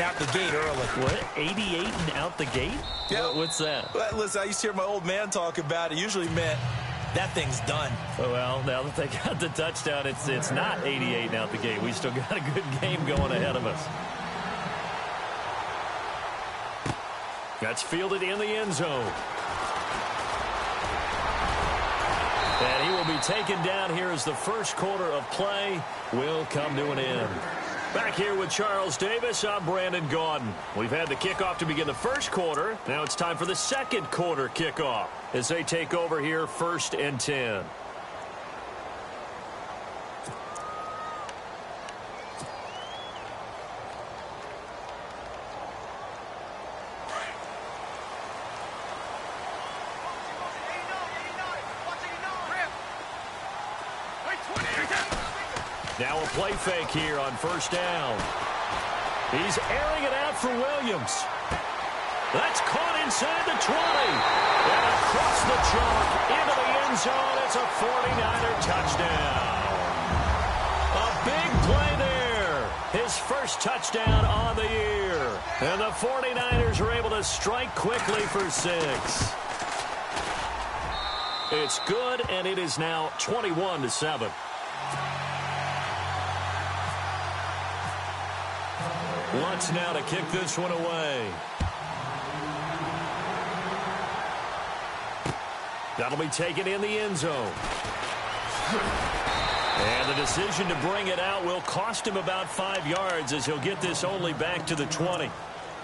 out the gate early. What? 88 and out the gate? Yeah. What's that? Well, listen, I used to hear my old man talk about it. Usually meant that thing's done. Well, now that they got the touchdown, it's not 88 and out the gate. We still got a good game going ahead of us. That's fielded in the end zone. And he will be taken down here as the first quarter of play will come to an end. Back here with Charles Davis, I'm Brandon Gaudin. We've had the kickoff to begin the first quarter. Now it's time for the second quarter kickoff as they take over here 1st and 10. Now a play fake here on 1st down. He's airing it out for Williams. That's caught inside the 20. And across the chalk into the end zone. It's a 49er touchdown. A big play there. His first touchdown on the year. And the 49ers are able to strike quickly for 6. It's good, and it is now 21-7. Wants now to kick this one away. That'll be taken in the end zone. And the decision to bring it out will cost him about 5 yards as he'll get this only back to the 20.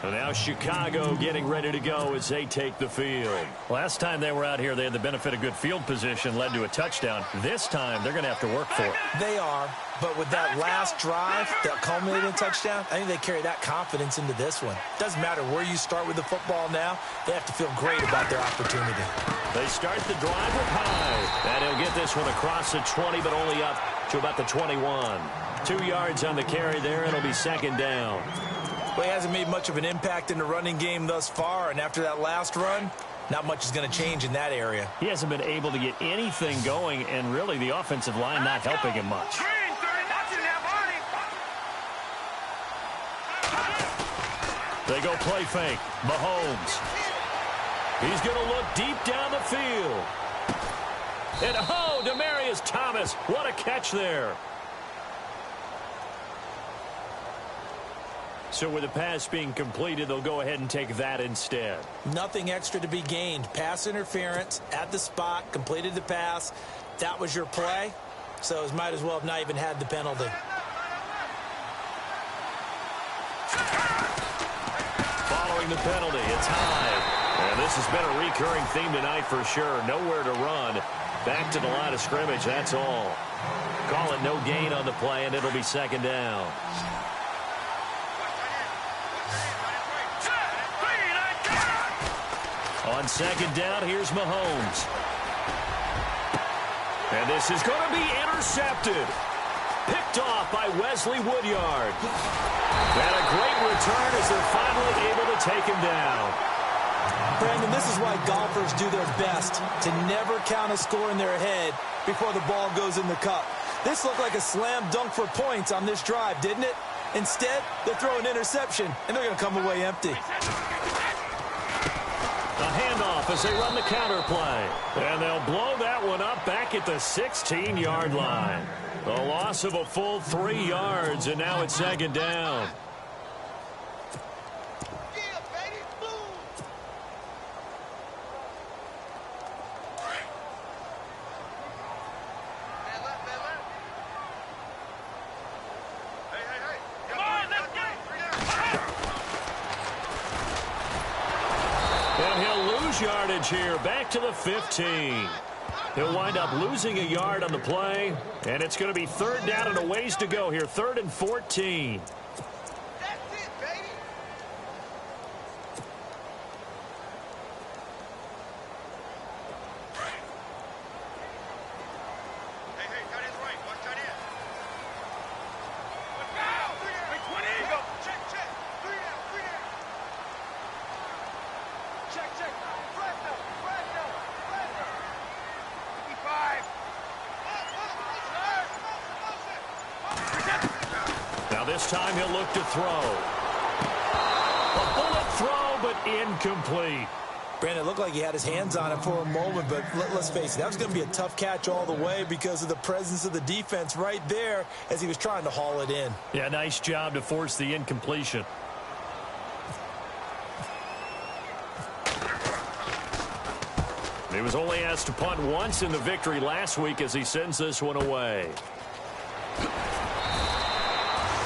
And now Chicago getting ready to go as they take the field. Last time they were out here, they had the benefit of good field position, led to a touchdown. This time, they're going to have to work for it. They are, but with that last drive that culminated in a touchdown, I think they carry that confidence into this one. Doesn't matter where you start with the football now, they have to feel great about their opportunity. They start the drive with high. And he'll get this one across the 20, but only up to about the 21. 2 yards on the carry there, and it'll be 2nd down. Well, he hasn't made much of an impact in the running game thus far, and after that last run, not much is going to change in that area. He hasn't been able to get anything going, and really the offensive line not helping him much. They go play fake. Mahomes. He's going to look deep down the field. And, oh, Demaryius Thomas. What a catch there. So with the pass being completed, they'll go ahead and take that instead. Nothing extra to be gained. Pass interference at the spot, completed the pass. That was your play, so it might as well have not even had the penalty. Following the penalty, it's high. And this has been a recurring theme tonight for sure. Nowhere to run. Back to the line of scrimmage, that's all. Call it no gain on the play, and it'll be 2nd down. On 2nd down, here's Mahomes. And this is going to be intercepted. Picked off by Wesley Woodyard. And a great return as they're finally able to take him down. Brandon, this is why golfers do their best to never count a score in their head before the ball goes in the cup. This looked like a slam dunk for points on this drive, didn't it? Instead, they throw an interception, and they're going to come away empty. A handoff as they run the counter play. And they'll blow that one up back at the 16-yard line. A loss of a full 3 yards, and now it's 2nd down. Yardage here, back to the 15. He'll wind up losing a yard on the play, and it's going to be 3rd down and a ways to go here, 3rd and 14. This time he'll look to throw. incomplete. Brandon, it looked like he had his hands on it for a moment, but let's face it, that was going to be a tough catch all the way because of the presence of the defense right there as he was trying to haul it in. Yeah, nice job to force the incompletion. He was only asked to punt once in the victory last week as he sends this one away.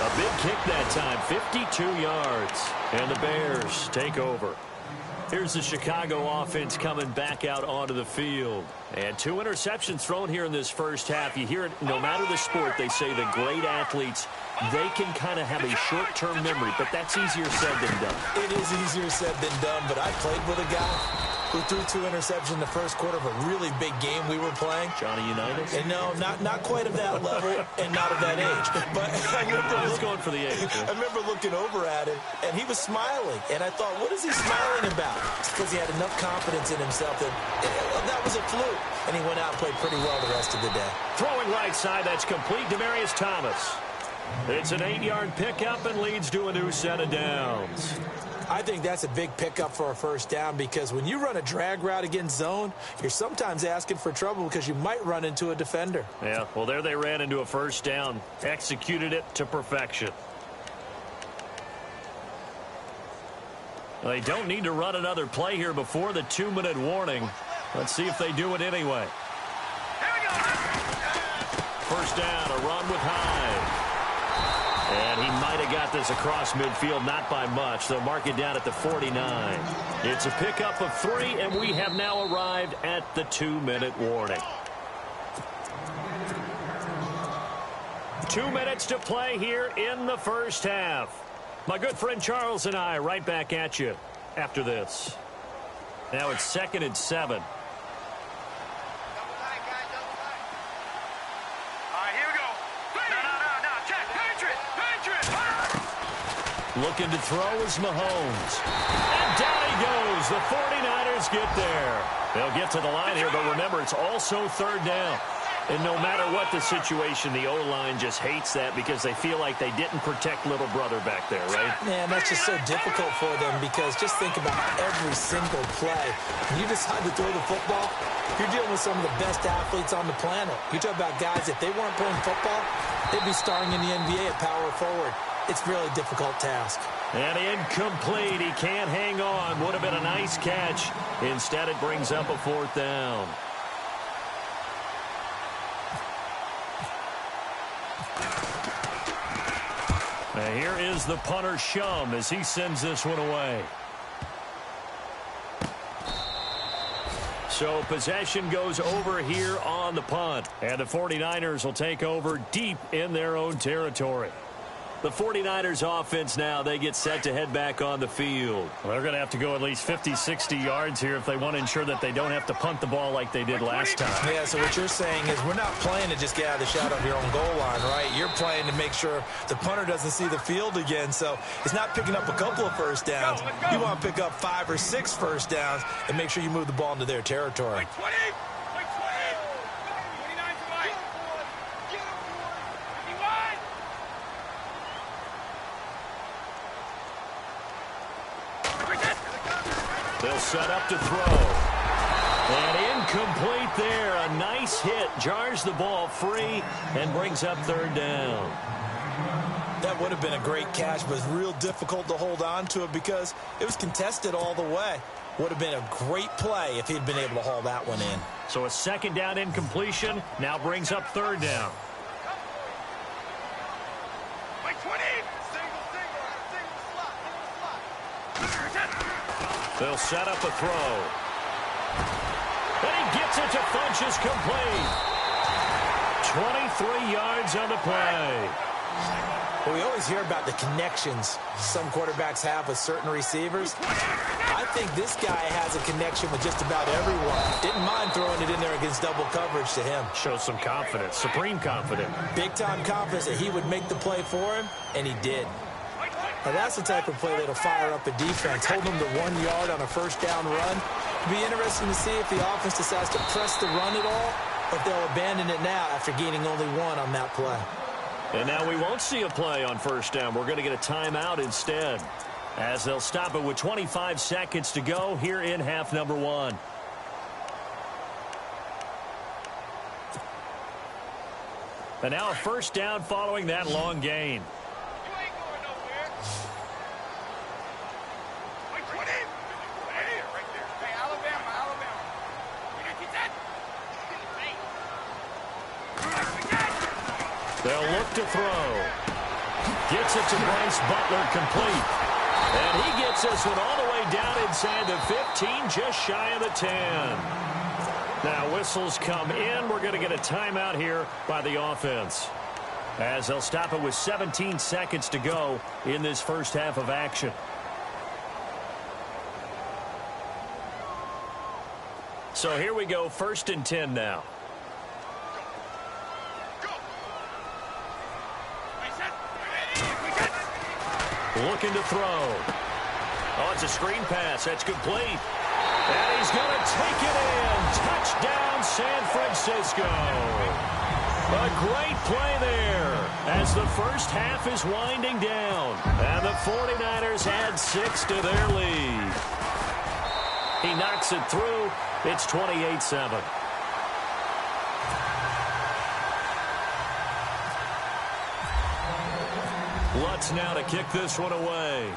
A big kick that time, 52 yards. And the Bears take over. Here's the Chicago offense coming back out onto the field. And 2 interceptions thrown here in this first half. You hear it, no matter the sport, they say the great athletes, they can kind of have a short-term memory, but that's easier said than done. It is easier said than done, but I played with a guy who threw 2 interceptions in the first quarter of a really big game we were playing. Johnny Unitas? And no, not quite of that level and not of that age. But I remember going for the age. I remember looking over at him, and he was smiling. And I thought, what is he smiling about? It's because he had enough confidence in himself that was a fluke. And he went out and played pretty well the rest of the day. Throwing right side, that's complete. Demaryius Thomas. It's an 8-yard pickup and leads to a new set of downs. I think that's a big pickup for a first down because when you run a drag route against zone, you're sometimes asking for trouble because you might run into a defender. Yeah, well, there they ran into a first down, executed it to perfection. They don't need to run another play here before the 2-minute warning. Let's see if they do it anyway. First down, a run with Hyde. And he might have got this across midfield, not by much. They'll mark it down at the 49. It's a pickup of 3, and we have now arrived at the 2-minute warning. 2 minutes to play here in the first half. My good friend Charles and I right back at you after this. Now it's 2nd and 7. Looking to throw is Mahomes. And down he goes. The 49ers get there. They'll get to the line here, but remember, it's also 3rd down. And no matter what the situation, the O-line just hates that because they feel like they didn't protect little brother back there, right? Man, that's just so difficult for them because just think about every single play. When you decide to throw the football, you're dealing with some of the best athletes on the planet. You talk about guys, if they weren't playing football, they'd be starring in the NBA at power forward. It's a really difficult task. And incomplete. He can't hang on. Would have been a nice catch. Instead, it brings up a 4th down. Now here is the punter, Shum, as he sends this one away. So possession goes over here on the punt. And the 49ers will take over deep in their own territory. The 49ers offense now, they get set to head back on the field. Well, they're going to have to go at least 50, 60 yards here if they want to ensure that they don't have to punt the ball like they did last time. Yeah, so what you're saying is we're not playing to just get out of the shadow of your own goal line, right? You're playing to make sure the punter doesn't see the field again. So it's not picking up a couple of first downs. You want to pick up 5 or 6 first downs and make sure you move the ball into their territory. They'll set up to throw. And incomplete there. A nice hit. Jars the ball free and brings up 3rd down. That would have been a great catch, but it's real difficult to hold on to it because it was contested all the way. Would have been a great play if he'd been able to haul that one in. So a 2nd down incompletion now brings up 3rd down. They'll set up a throw. And he gets it to Funchess, complete. 23 yards on the play. Well, we always hear about the connections some quarterbacks have with certain receivers. I think this guy has a connection with just about everyone. Didn't mind throwing it in there against double coverage to him. Shows some confidence, supreme confidence. Big-time confidence that he would make the play for him, and he did. Now, that's the type of play that'll fire up a defense. Hold them to 1 yard on a first down run. It'll be interesting to see if the offense decides to press the run at all, or if they'll abandon it now after gaining only 1 on that play. And now we won't see a play on first down. We're going to get a timeout instead. as they'll stop it with 25 seconds to go here in half number one. And now a first down following that long gain. You ain't going nowhere. Wait, right there. Hey, Alabama. You gonna get that? They'll look to throw. Gets it to Bryce Butler, complete. And he gets this one all the way down inside the 15, just shy of the 10. Now whistles come in. We're going to get a timeout here by the offense, as they'll stop it with 17 seconds to go in this first half of action. So here we go, 1st and 10 now. Looking to throw. Oh, it's a screen pass. That's complete. And he's going to take it in. Touchdown, San Francisco. A great play there as the first half is winding down. And the 49ers add 6 to their lead. He knocks it through. It's 28-7. Lutz now to kick this one away.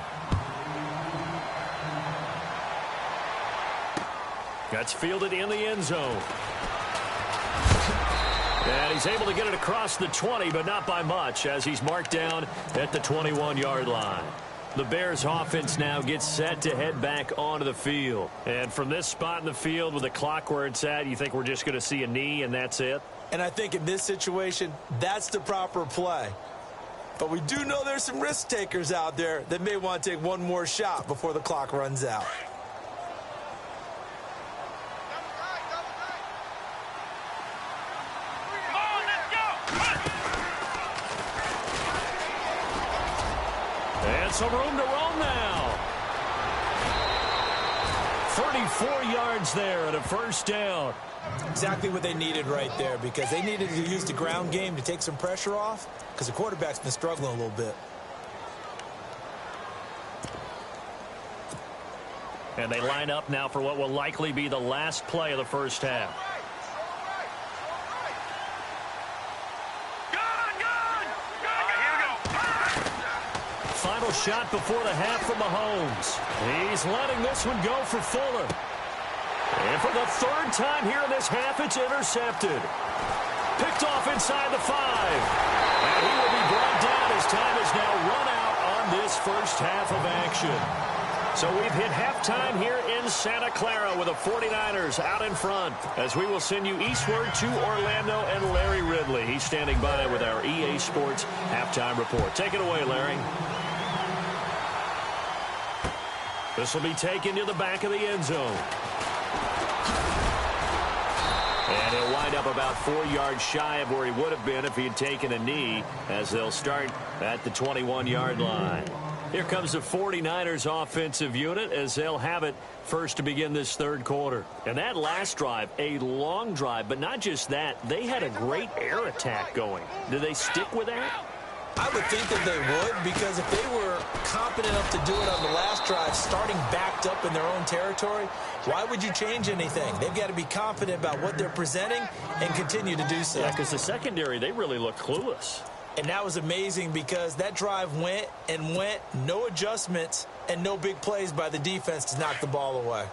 That's fielded in the end zone. And he's able to get it across the 20, but not by much, as he's marked down at the 21-yard line. The Bears offense now gets set to head back onto the field. And from this spot in the field with the clock where it's at, you think we're just going to see a knee and that's it? And I think in this situation, that's the proper play. But we do know there's some risk takers out there that may want to take one more shot before the clock runs out. And some room to roam now. 34 yards there and a first down. Exactly what they needed right there, because they needed to use the ground game to take some pressure off, because the quarterback's been struggling a little bit. And they line up now for what will likely be the last play of the first half. Final shot before the half from Mahomes. He's letting this one go for Fuller. And for the third time here in this half, it's intercepted. Picked off inside the 5. And he will be brought down as time is now run out on this first half of action. So we've hit halftime here in Santa Clara with the 49ers out in front, as we will send you eastward to Orlando and Larry Ridley. He's standing by with our EA Sports halftime report. Take it away, Larry. This will be taken to the back of the end zone. And he'll wind up about 4 yards shy of where he would have been if he had taken a knee, as they'll start at the 21-yard line. Here comes the 49ers offensive unit as they'll have it first to begin this third quarter. And that last drive, a long drive, but not just that. They had a great air attack going. Do they stick with that? I would think that they would, because if they were competent enough to do it on the last drive, starting backed up in their own territory, why would you change anything? They've got to be confident about what they're presenting and continue to do so. Yeah, because the secondary, they really look clueless. And that was amazing, because that drive went and went, no adjustments, and no big plays by the defense to knock the ball away.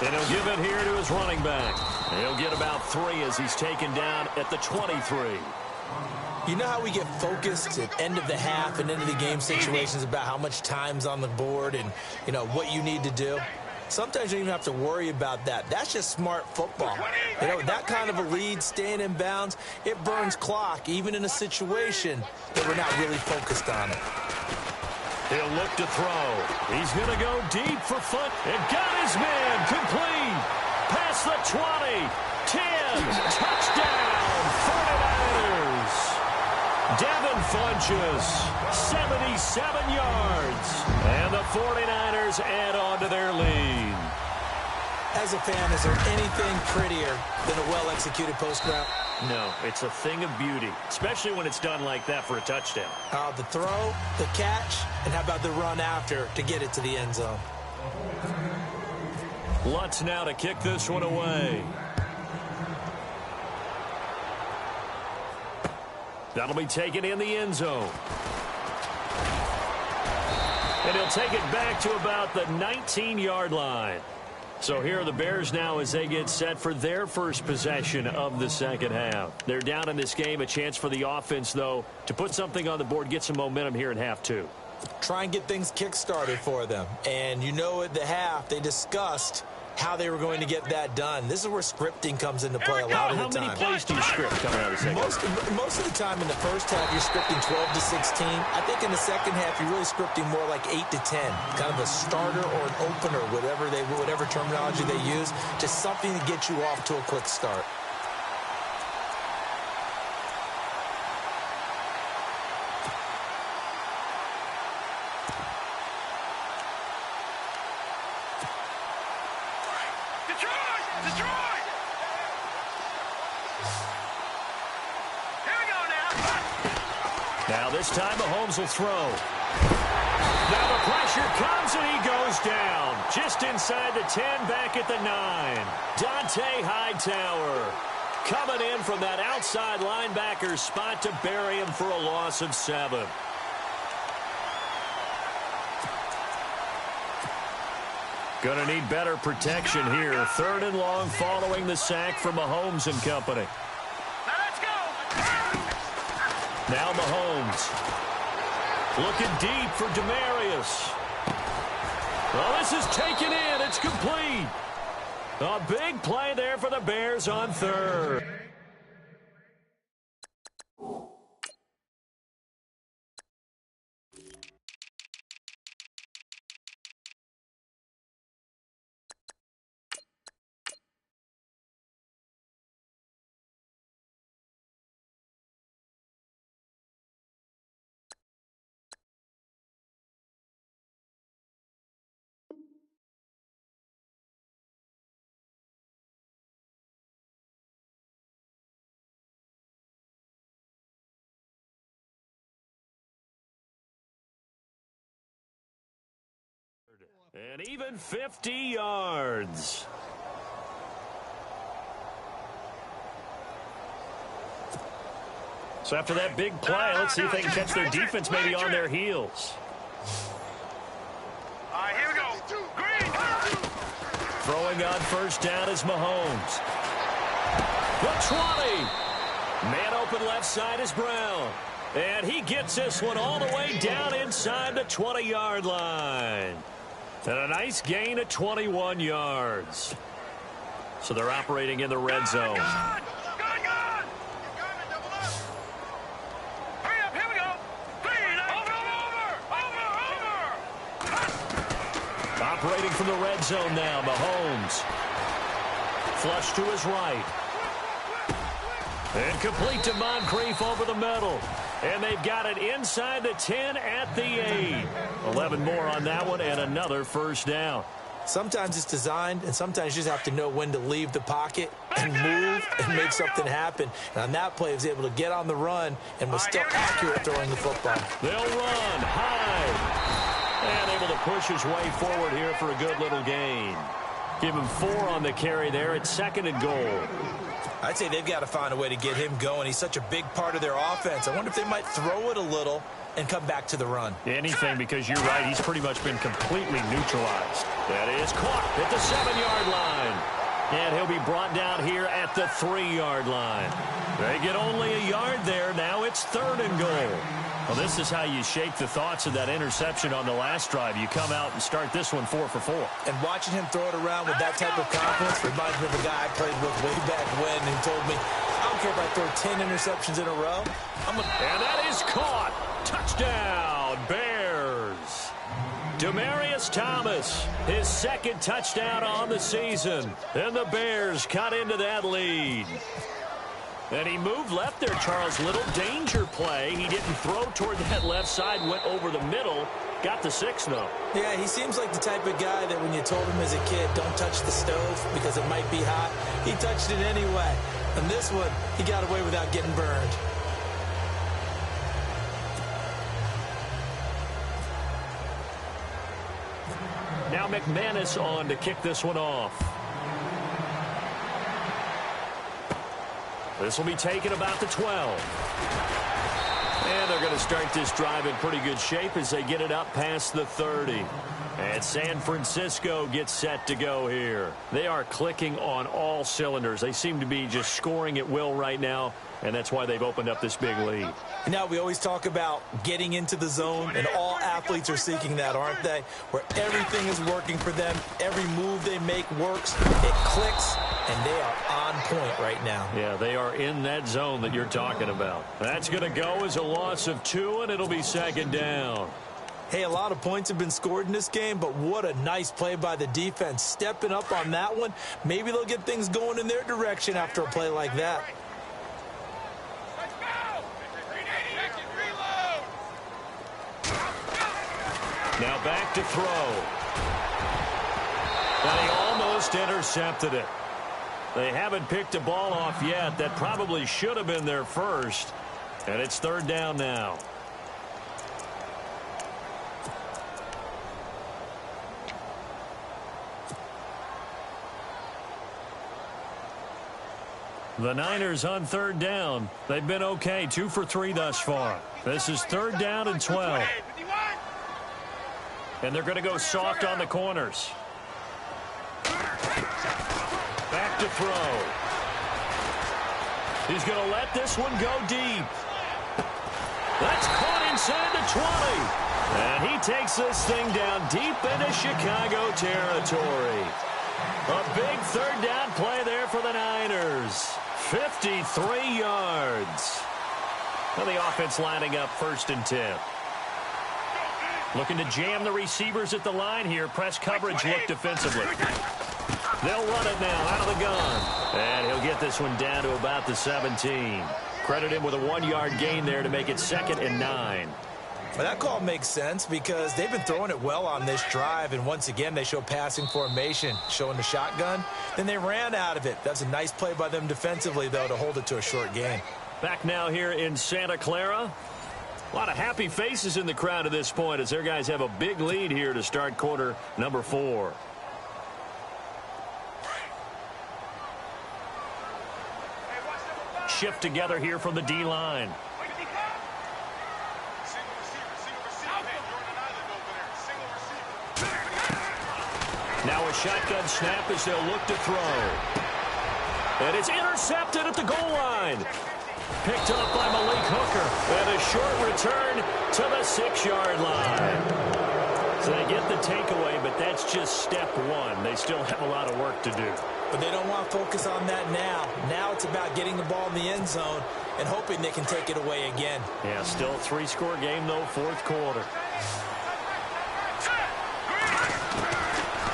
And he'll give it here to his running back. He'll get about 3 as he's taken down at the 23. You know how we get focused at end of the half and into the game situations about how much time's on the board and, you know, what you need to do? Sometimes you don't even have to worry about that. That's just smart football. You know, that kind of a lead, staying in bounds, it burns clock, even in a situation that we're not really focused on it. He'll look to throw. He's going to go deep for foot. And got his man complete. Past the 20. 10. Touchdown. 49ers. Devin Funchess. 77 yards. And the 49ers add on to their lead. As a fan, is there anything prettier than a well-executed post route? No, it's a thing of beauty, especially when it's done like that for a touchdown. The throw, the catch, and how about the run after to get it to the end zone? Lutz now to kick this one away. That'll be taken in the end zone. And he'll take it back to about the 19-yard line. So here are the Bears now as they get set for their first possession of the second half. They're down in this game. A chance for the offense, though, to put something on the board, get some momentum here in half two. Try and get things kick-started for them. And you know at the half, they discussed how they were going to get that done. This is where scripting comes into play a lot of the time. How many plays do you script coming out of the second half? Most of the time in the first half, you're scripting 12 to 16. I think in the second half, you're really scripting more like 8 to 10. Kind of a starter or an opener, whatever terminology they use, just something to get you off to a quick start. Now this time Mahomes will throw. Now the pressure comes and he goes down. Just inside the 10, back at the 9. Dante Hightower coming in from that outside linebacker spot to bury him for a loss of 7. Gonna need better protection here. 3rd and long following the sack from Mahomes and company. Now Mahomes looking deep for Demaryius. Well, this is taken in. It's complete. A big play there for the Bears on 3rd. And even 50 yards. So after that big play, let's see if they can catch their defense maybe on their heels. All right, here we go. Green. Throwing on first down is Mahomes. The 20. Man open left side is Brown. And he gets this one all the way down inside the 20-yard line. And a nice gain of 21 yards. So they're operating in the red zone. Good. Hurry up, here we go. Green, over. Operating from the red zone now, Mahomes. Flush to his right. And complete to Moncrief over the middle. And they've got it inside the 10 at the 8. 11 more on that one and another first down. Sometimes it's designed, and sometimes you just have to know when to leave the pocket and move and make something happen. And on that play, he was able to get on the run and was still accurate throwing the football. They'll run high. And able to push his way forward here for a good little gain. Give him 4 on the carry there. It's 2nd and goal. I'd say they've got to find a way to get him going. He's such a big part of their offense. I wonder if they might throw it a little and come back to the run. Anything, because you're right, he's pretty much been completely neutralized. That is caught at the 7-yard line. And he'll be brought down here at the 3-yard line. They get only a yard there. Now it's 3rd and goal. Well, this is how you shake the thoughts of that interception on the last drive. You come out and start this one 4 for 4. And watching him throw it around with that type of confidence reminds me of a guy I played with way back when who told me, I don't care if I throw 10 interceptions in a row. And that is caught. Touchdown, Bears. Demaryius Thomas, his 2nd touchdown on the season. And the Bears cut into that lead. And he moved left there, Charles. Little danger play. He didn't throw toward that left side, went over the middle. Got the 6, though. Yeah, he seems like the type of guy that when you told him as a kid, don't touch the stove because it might be hot, he touched it anyway. And this one, he got away without getting burned. Now McManus on to kick this one off. This will be taken about the 12. And they're going to start this drive in pretty good shape as they get it up past the 30. And San Francisco gets set to go here. They are clicking on all cylinders. They seem to be just scoring at will right now, and that's why they've opened up this big lead. Now, we always talk about getting into the zone, and all athletes are seeking that, aren't they? Where everything is working for them. Every move they make works. It clicks, and they are on point right now. Yeah, they are in that zone that you're talking about. That's going to go as a loss of 2, and it'll be second down. Hey, a lot of points have been scored in this game, but what a nice play by the defense. Stepping up on that one. Maybe they'll get things going in their direction after a play like that. Now back to throw. And he almost intercepted it. They haven't picked a ball off yet. That probably should have been their first. And it's third down now. The Niners on third down. They've been okay, 2 for 3 thus far. This is third down and 12. And they're going to go soft on the corners. Back to throw. He's going to let this one go deep. That's caught inside the 20. And he takes this thing down deep into Chicago territory. A big third down play there for the Niners. 53 yards. Well, the offense lining up 1st and 10. Looking to jam the receivers at the line here. Press coverage look defensively. They'll run it now out of the gun. And he'll get this one down to about the 17. Credit him with a 1-yard gain there to make it 2nd and 9. Well, that call makes sense because they've been throwing it well on this drive, and once again they show passing formation, showing the shotgun. Then they ran out of it. That's a nice play by them defensively, though, to hold it to a short gain. Back now here in Santa Clara. A lot of happy faces in the crowd at this point as their guys have a big lead here to start quarter number 4. Shift together here from the D-line. Now a shotgun snap as they'll look to throw. And it's intercepted at the goal line. Picked up by Malik Hooker. And a short return to the 6-yard line. So they get the takeaway, but that's just step 1. They still have a lot of work to do. But they don't want to focus on that now. Now it's about getting the ball in the end zone and hoping they can take it away again. Yeah, still a 3-score game, though, 4th quarter.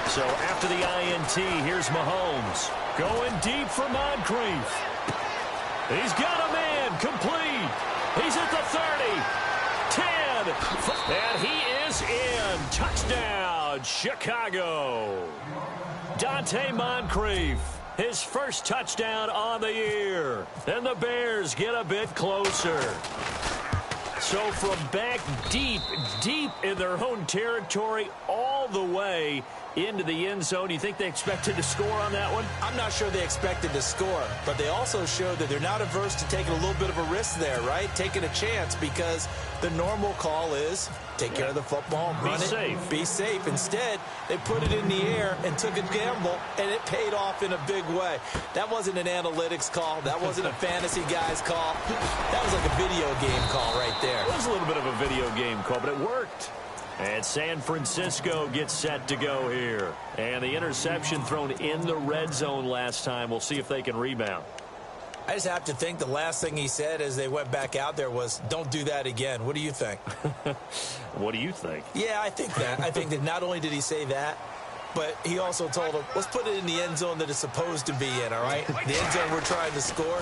So after the INT, here's Mahomes. Going deep for Moncrief. He's got a man complete. He's at the 30, 10, and he is in. Touchdown, Chicago. Dante Moncrief, his first touchdown on the year. And the Bears get a bit closer. So from back deep in their own territory, all the way into the end zone. You think they expected to score on that one? I'm not sure they expected to score, but they also showed that they're not averse to taking a little bit of a risk there, right? Taking a chance because the normal call is take care of the football, run it, be safe. Instead, they put it in the air and took a gamble, and it paid off in a big way. That wasn't an analytics call. That wasn't a fantasy guy's call. That was like a video game call right there. It was a little bit of a video game call, but it worked. And San Francisco gets set to go here. And the interception thrown in the red zone last time. We'll see if they can rebound. I just have to think the last thing he said as they went back out there was, don't do that again. What do you think? What do you think? Yeah, I think that. I think that not only did he say that, but he also told him, let's put it in the end zone that it's supposed to be in, all right? The end zone we're trying to score.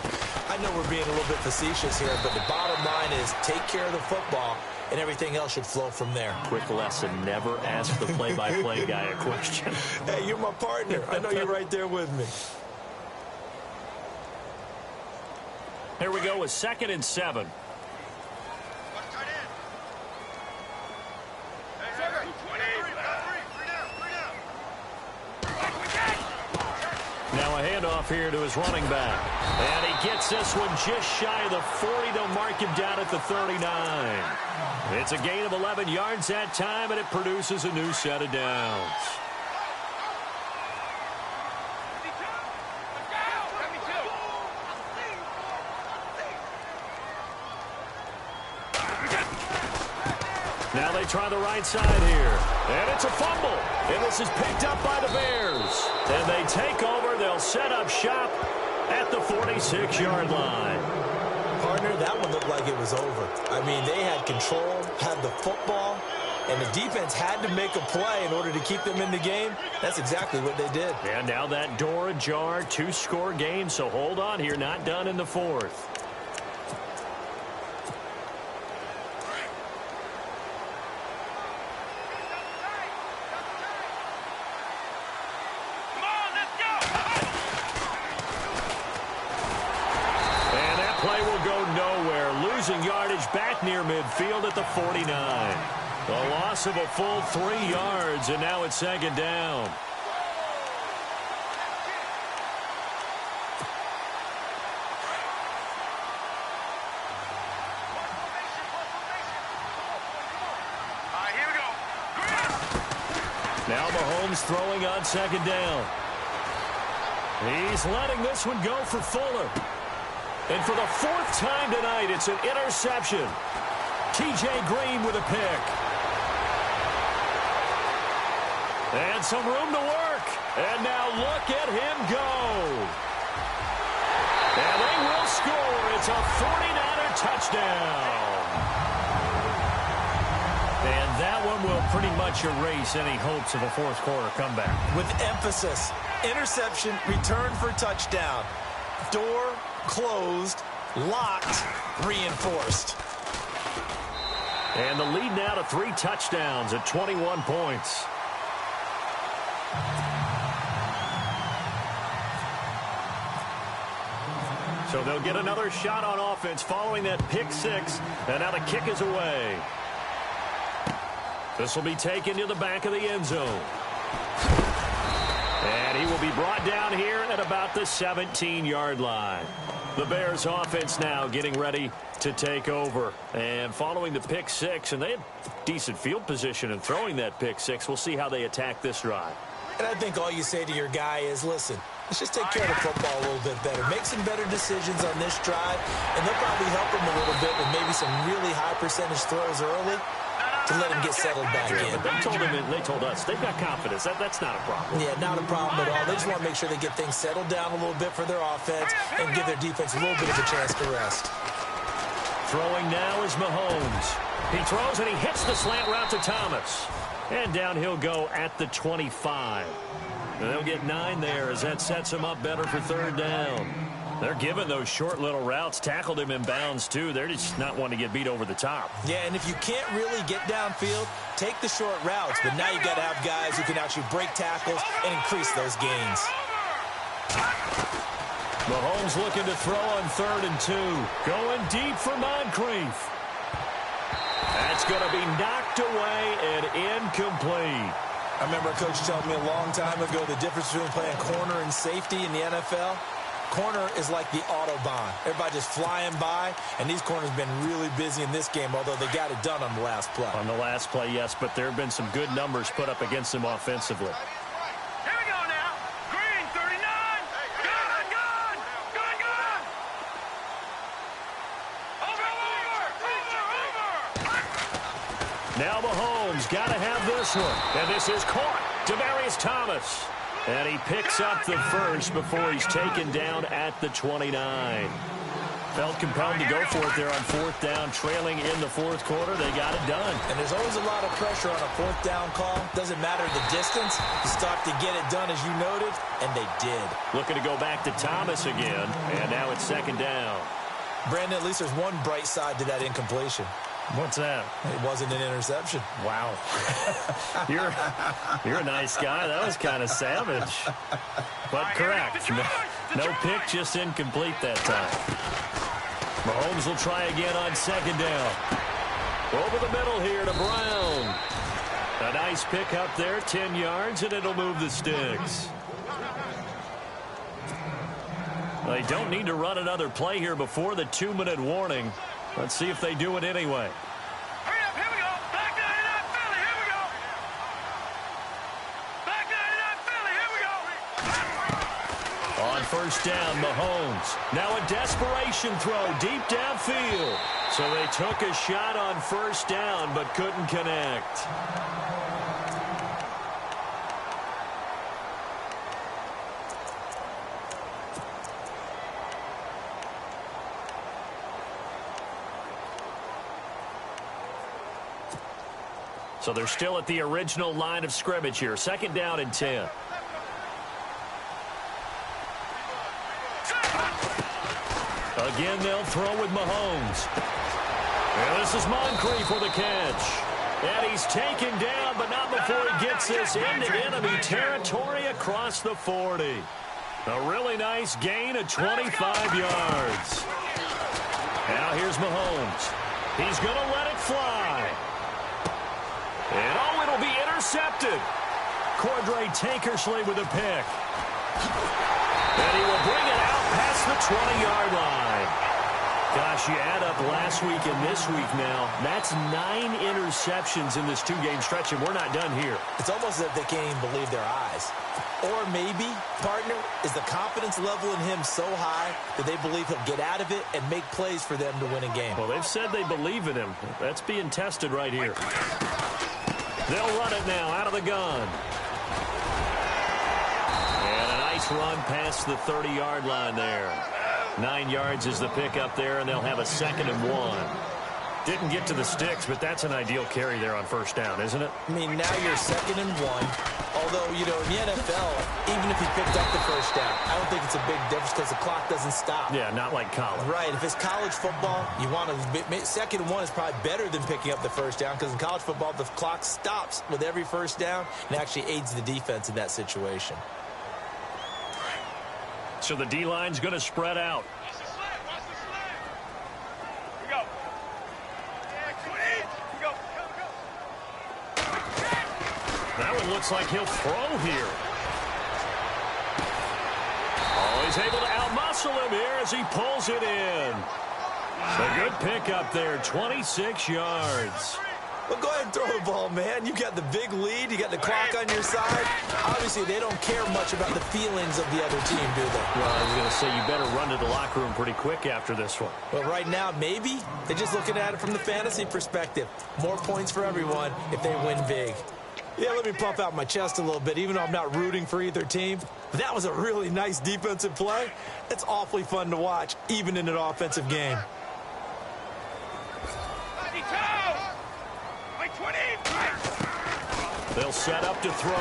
I know we're being a little bit facetious here, but the bottom line is take care of the football, and everything else should flow from there. Quick lesson, never ask the play-by-play guy a question. Hey, you're my partner. I know you're right there with me. Here we go with 2nd and 7. Now a handoff here to his running back. And he gets this one just shy of the 40. They'll mark him down at the 39. It's a gain of 11 yards that time, and it produces a new set of downs. Now they try the right side here. And it's a fumble. And this is picked up by the Bears. And they take over. They'll set up shop at the 46-yard line. Partner, that one looked like it was over. I mean, they had control, had the football, and the defense had to make a play in order to keep them in the game. That's exactly what they did. And now that door ajar, 2-score game. So hold on here. Not done in the 4th. Yardage back near midfield at the 49. A loss of a full 3 yards, and now it's 2nd down. Here we go. Now Mahomes throwing on 2nd down. He's letting this one go for Fuller. And for the 4th time tonight, it's an interception. T.J. Green with a pick. And some room to work. And now look at him go. And they will score. It's a 49er touchdown. And that one will pretty much erase any hopes of a 4th quarter comeback. With emphasis, interception, return for touchdown. Door closed, locked, reinforced. And the lead now to 3 touchdowns at 21 points. So they'll get another shot on offense following that pick 6. And now the kick is away. This will be taken to the back of the end zone. And he will be brought down here at about the 17-yard line. The Bears offense now getting ready to take over. And following the pick 6, and they had decent field position in throwing that pick 6. We'll see how they attack this drive. And I think all you say to your guy is, listen, let's just take care of the football a little bit better. Make some better decisions on this drive, and they'll probably help him a little bit with maybe some really high percentage throws early to let him get settled back in. But they told us they've got confidence. That's not a problem. Yeah, not a problem at all. They just want to make sure they get things settled down a little bit for their offense and give their defense a little bit of a chance to rest. Throwing now is Mahomes. He throws and he hits the slant route to Thomas. And down he'll go at the 25. And they'll get 9 there as that sets him up better for 3rd down. They're giving those short little routes. Tackled him in bounds, too. They're just not wanting to get beat over the top. Yeah, and if you can't really get downfield, take the short routes. But now you got to have guys who can actually break tackles and increase those gains. Mahomes looking to throw on 3rd and 2. Going deep for Moncrief. That's going to be knocked away and incomplete. I remember a coach telling me a long time ago the difference between playing corner and safety in the NFL. Corner is like the Autobahn. Everybody just flying by, and these corners have been really busy in this game, although they got it done on the last play. On the last play, yes, but there have been some good numbers put up against them offensively. Here we go now. Green, 39. Good. Over. Now Mahomes got to have this one. And this is caught. Demaryius Thomas. And he picks up the first before he's taken down at the 29. Felt compelled to go for it there on 4th down, trailing in the 4th quarter. They got it done. And there's always a lot of pressure on a 4th down call. Doesn't matter the distance. You stop to get it done, as you noted, and they did. Looking to go back to Thomas again, and now it's 2nd down. Brandon, at least there's one bright side to that incompletion. What's that? It wasn't an interception. Wow. You're a nice guy. That was kind of savage. But correct. No pick, just incomplete that time. Mahomes will try again on second down. Over the middle here to Brown. A nice pick up there, 10 yards, and it'll move the sticks. They don't need to run another play here before the 2-minute warning. Let's see if they do it anyway. Hurry up, here we go. Back 99 Philly, here we go. Back 99 Philly, here we go. On first down, Mahomes. Now a desperation throw deep downfield. So they took a shot on first down but couldn't connect. So they're still at the original line of scrimmage here. Second down and 10. Again, they'll throw with Mahomes. And this is Moncrief for the catch. And he's taken down, but not before he gets this into enemy territory across the 40. A really nice gain of 25 yards. Now here's Mahomes. He's going to let it fly. And, oh, it'll be intercepted. Cordray Tankersley with a pick. And he will bring it out past the 20-yard line. Gosh, you add up last week and this week now, that's 9 interceptions in this 2-game stretch, and we're not done here. It's almost as if they can't even believe their eyes. Or maybe, partner, is the confidence level in him so high that they believe he'll get out of it and make plays for them to win a game. Well, they've said they believe in him. That's being tested right here. They'll run it now out of the gun. And a nice run past the 30-yard line there. 9 yards is the pickup there, and they'll have a 2nd and 1. Didn't get to the sticks, but that's an ideal carry there on first down, isn't it? I mean, now you're 2nd and 1. Although, you know, in the NFL, even if he picked up the first down, I don't think it's a big difference because the clock doesn't stop. Yeah, not like college. Right. If it's college football, you want to 2nd and 1 is probably better than picking up the first down because in college football, the clock stops with every first down and actually aids the defense in that situation. So the D-line's going to spread out. Watch the slant, watch the slant. Here we go. Yeah, 20. Here we go. That one looks like he'll throw here. Oh, he's able to outmuscle him here as he pulls it in. A good pickup there, 26 yards. Well, go ahead and throw the ball, man. You got the big lead. You got the clock on your side. Obviously, they don't care much about the feelings of the other team, do they? Well, I was going to say, you better run to the locker room pretty quick after this one. But right now, maybe they're just looking at it from the fantasy perspective. More points for everyone if they win big. Yeah, let me puff out my chest a little bit, even though I'm not rooting for either team. But that was a really nice defensive play. It's awfully fun to watch, even in an offensive game. They'll set up to throw.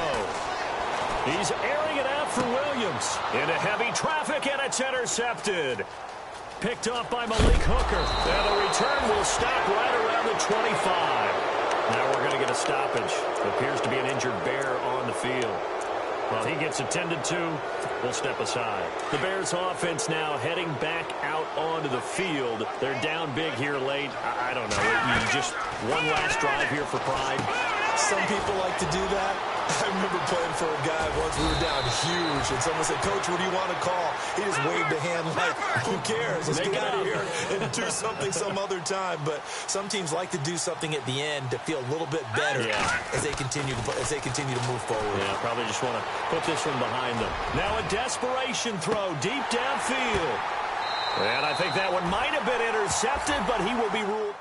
He's airing it out for Williams. Into heavy traffic, and it's intercepted. Picked off by Malik Hooker. And the return will stop right around the 25. Now we're going to get a stoppage. It appears to be an injured Bear on the field. Well, he gets attended to. We'll step aside. The Bears offense now heading back out onto the field. They're down big here late. I don't know. You just one last drive here for pride. Some people like to do that. I remember playing for a guy once. We were down huge, and someone said, "Coach, what do you want to call?" He just waved a hand like, "Who cares? Let's get out of here and do something some other time." But some teams like to do something at the end to feel a little bit better as they continue to move forward. Yeah, probably just want to put this one behind them. Now a desperation throw deep downfield. And I think that one might have been intercepted, but he will be ruled.